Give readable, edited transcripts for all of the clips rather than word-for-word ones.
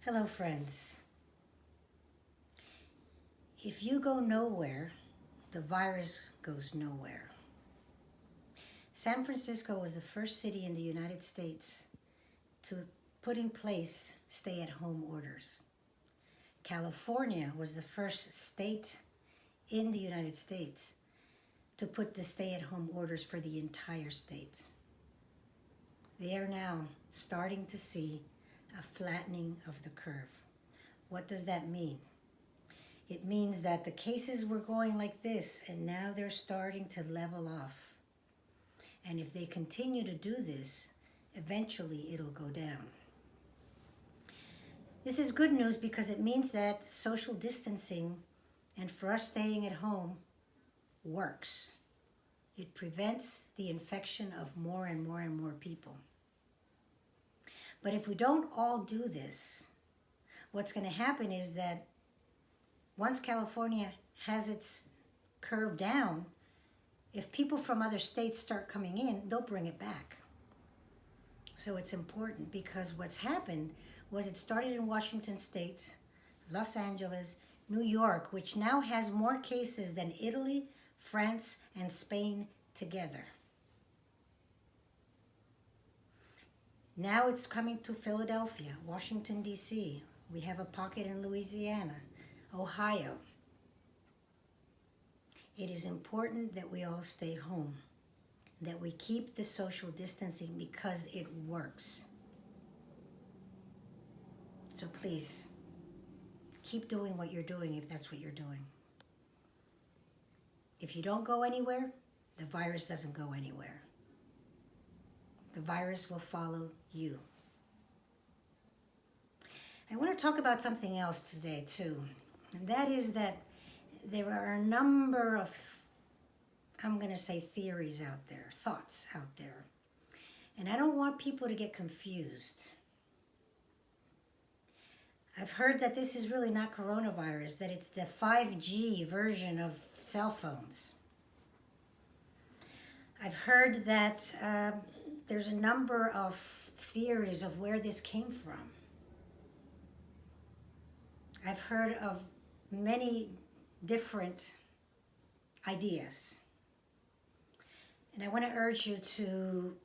Hello, friends. If you go nowhere, the virus goes nowhere. San Francisco was the first city in the United States to put in place stay-at-home orders. California was the first state in the United States to put the stay-at-home orders for the entire state. They are now starting to see a flattening of the curve. What does that mean? It means that the cases were going like this, and now they're starting to level off. And if they continue to do this, eventually it'll go down. This is good news because it means that social distancing and for us staying at home works. It prevents the infection of more and more and more people. But if we don't all do this, what's going to happen is that once California has its curve down, if people from other states start coming in, they'll bring it back. So it's important because what's happened was it started in Washington State, Los Angeles, New York, which now has more cases than Italy, France, and Spain together. Now it's coming to Philadelphia, Washington, D.C. We have a pocket in Louisiana, Ohio. It is important that we all stay home, that we keep the social distancing because it works. So please, keep doing what you're doing if that's what you're doing. If you don't go anywhere, the virus doesn't go anywhere. The virus will follow you. I want to talk about something else today too, and that is that there are a number of, I'm going to say, theories out there, thoughts out there, and I don't want people to get confused. I've heard that this is really not coronavirus, that it's the 5G version of cell phones. I've heard that there's a number of theories of where this came from. I've heard of many different ideas. And I want to urge you to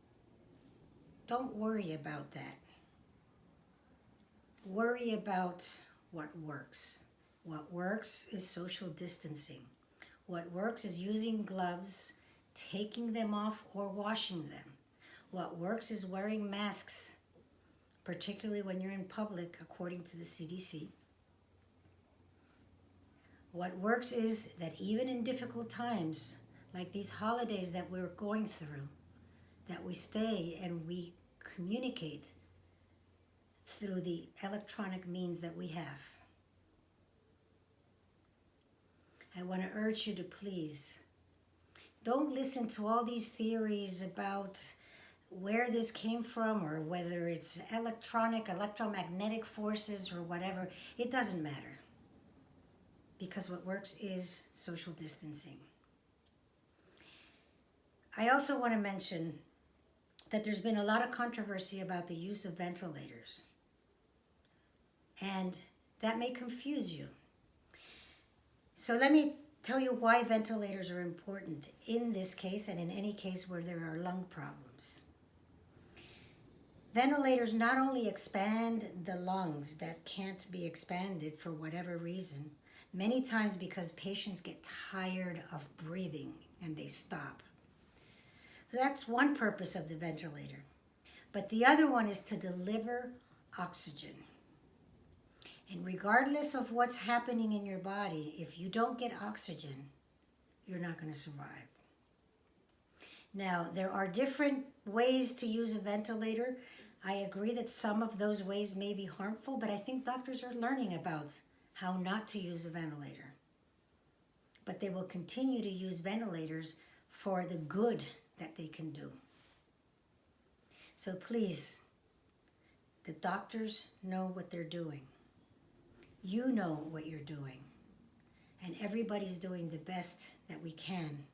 don't worry about that. Worry about what works. What works is social distancing. What works is using gloves, taking them off, or washing them. What works is wearing masks, particularly when you're in public, according to the CDC. What works is that even in difficult times, like these holidays that we're going through, that we stay and we communicate through the electronic means that we have. I want to urge you to please, don't listen to all these theories about where this came from or whether it's electromagnetic forces or whatever. It doesn't matter. Because what works is social distancing. I also want to mention that there's been a lot of controversy about the use of ventilators. And that may confuse you. So let me tell you why ventilators are important in this case and in any case where there are lung problems. Ventilators not only expand the lungs that can't be expanded for whatever reason, many times because patients get tired of breathing and they stop. So that's one purpose of the ventilator. But the other one is to deliver oxygen. And regardless of what's happening in your body, if you don't get oxygen, you're not going to survive. Now, there are different ways to use a ventilator. I agree that some of those ways may be harmful, but I think doctors are learning about how not to use a ventilator. But they will continue to use ventilators for the good that they can do. So please, the doctors know what they're doing. You know what you're doing. And everybody's doing the best that we can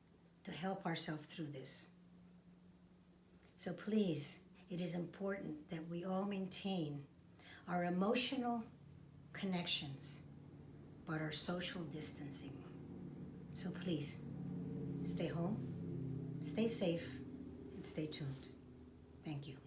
to help ourselves through this. So please, it is important that we all maintain our emotional connections, but our social distancing. So please, stay home, stay safe, and stay tuned. Thank you.